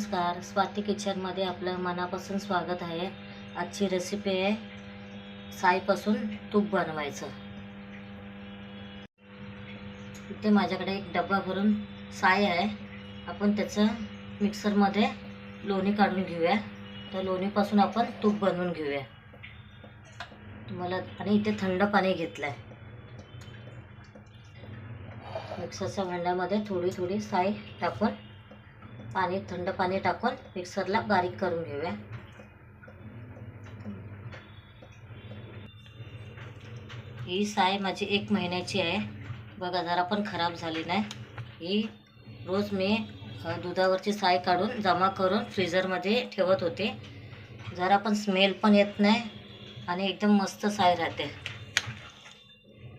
नमस्कार, स्वाती किचनमध्ये आपलं मनापासून स्वागत आहे। आजची रेसिपी आहे साईपासून तूप बनवायचं। इथे माझ्याकडे एक डब्बा भरून साई आहे। आपण त्याचं मिक्सरमध्ये लोणी काढून घेऊया। त्या लोणीपासून आपण तूप बनवून घेऊया तुम्हाला। आणि इथे थंड पाणी घेतलंय। मिक्सरच्या भांड्यामध्ये थोडी थोडी साई टाकून थंड पाणी टाकून मिक्सरला बारीक करून घेऊया। ही साय माझी 1 महिन्याची आहे बघा, जरा पण खराब झाली नाही। ही रोज मी दुधावरची साय काढून जमा करून फ्रीजरमध्ये ठेवत होते। जरा पण स्मेल पण येत नाही आणि एकदम मस्त साय राहते।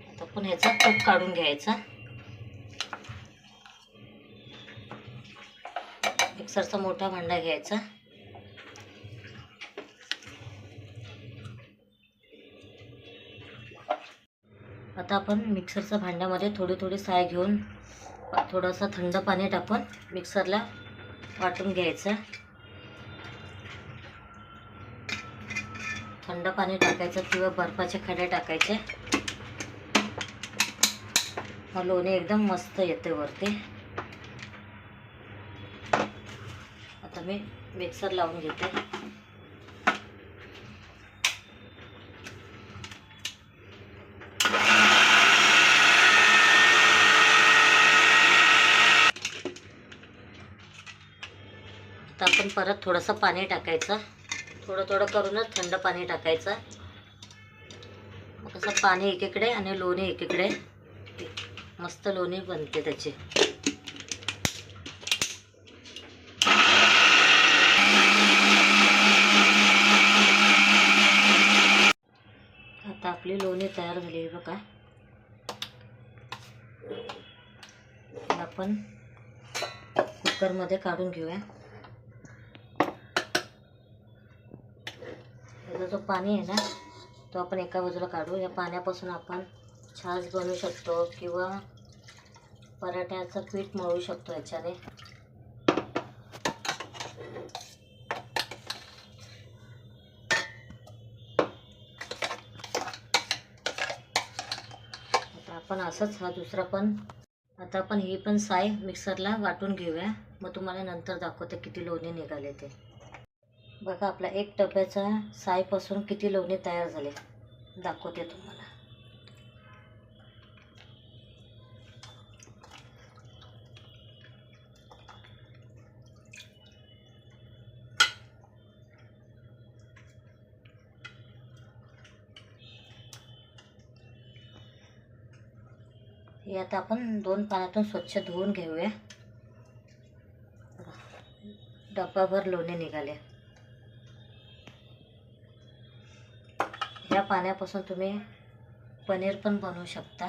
आता पण ह्याचा तूप काढून घ्यायचा। मिक्सरचा मोठा भांडा घ्यायचा। आता आपण मिक्सरच्या भांड्यामध्ये थोडी थोडी साय घेऊन थोडंसं थंड पाणी टाकून मिक्सरला वाटून घ्यायचं। थंड पाणी टाकायचं किंवा बर्फाचे खडे टाकायचे। मग लोणी एकदम मस्त येते वरती। आता मी मिक्सर लावून घेते। आता आपण परत थोडंसं पाणी टाकायचं। थोडं थोडं करूनच थंड पाणी टाकायचं। मग कसं पाणी एकीकडे आणि लोणी एकीकडे, मस्त लोणी बनते त्याची। आता आपली लोणी तयार झाली आहे बघा। आपण कुकरमध्ये काढून घेऊया। याचा जो पाणी आहे ना तो आपण एका बाजूला काढू। या पाण्यापासून आपण छास बनवू शकतो किंवा पराठ्याचं पीठ मळू शकतो याच्याने। आता आपण असंच हा दुसरा पण आता आपण ही पण साय मिक्सरला वाटून घेऊया। मग तुम्हाला नंतर दाखवते किती लोणी निघाले ते। बघा आपला 1 डब्याचा साईपासून किती लोणी तयार झाले दाखवते तुम्हाला। हे आता आपण 2 पाण्यातून स्वच्छ धुवून घेऊया। डब्बाभर लोणी निघाले। या पाण्यापासून तुम्ही पनीर पण बनवू शकता।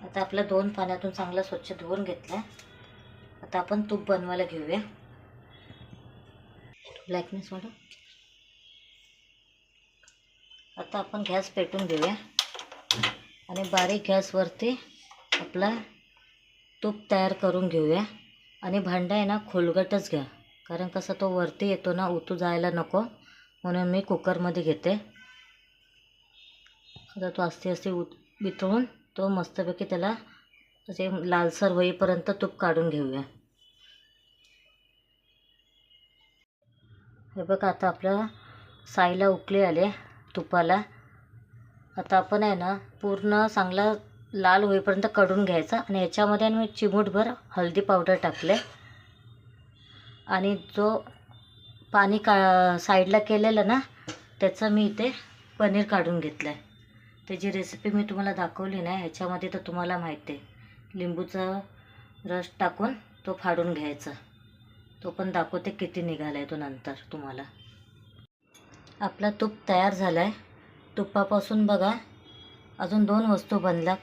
आता आपलं 2 पाण्यातून चांगलं स्वच्छ धुवून घेतलं। आता आपण तूप बनवायला घेऊया। ब्लॅकनेस वाढव। आता आपण गॅस पेटून घेऊया आणि बारीक गॅसवरती आपला तूप तयार करून घेऊया। आणि भांडा आहे ना खोलगटच घ्या, कारण कसं तो वरती येतो ना, उतू जायला नको म्हणून मी कुकरमध्ये घेते। आता तो आस्ते आस्ते वितळून तो मस्तपैकी त्याला असे लालसर होईपर्यंत तूप काढून घेऊया। हे बघा आता आपल्या साईला उकळी आले तुपाला। आता आपण आहे ना पूर्ण चांगला लाल होईपर्यंत काढून घ्यायचा। आणि याच्यामध्ये मी चिमूटभर हळदी पावडर टाकले आणि जो पाणी साईडला केलेलं ना त्याचं मी इथे पनीर काढून घेतलं आहे। त्याची रेसिपी मी तुम्हाला दाखवली नाही। ह्याच्यामध्ये तर तुम्हाला माहिती आहे, लिंबूचा रस टाकून तो फाडून घ्यायचा। तो पण दाखवते किती निघाला आहे तो नंतर तुम्हाला। आपला तूप तयार झाला आहे। तुपापासून बघा अजून 2 वस्तू बनल्या।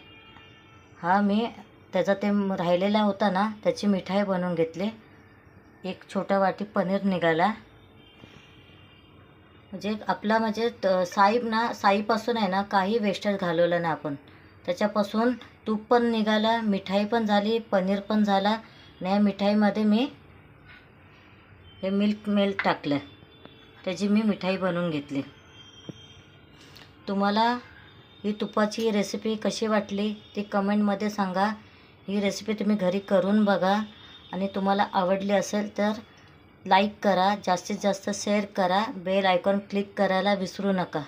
हा मी त्याचा ते राहिलेला होता ना त्याची मिठाई बनवून घेतली। 1 छोटा वाटी पनीर निघाला। म्हणजे आपला साईपासून आहे ना काही वेस्टेज घालवलं ना आपण। त्याच्यापासून तूप पण निघालं, मिठाई पण झाली, पनीर पण झाला. आणि या मिठाईमध्ये मी हे मिल्क मेल्ट टाकलं, त्याची मी मिठाई बनवून घेतली. तुम्हाला ही तुपाची रेसिपी कशी वाटली ती कमेंटमध्ये सांगा. ही रेसिपी तुम्ही घरी करून बघा आणि तुम्हाला आवडली असेल तर लाईक करा, जास्तीत जास्त शेअर करा, बेल आयकॉन क्लिक करायला विसरू नका.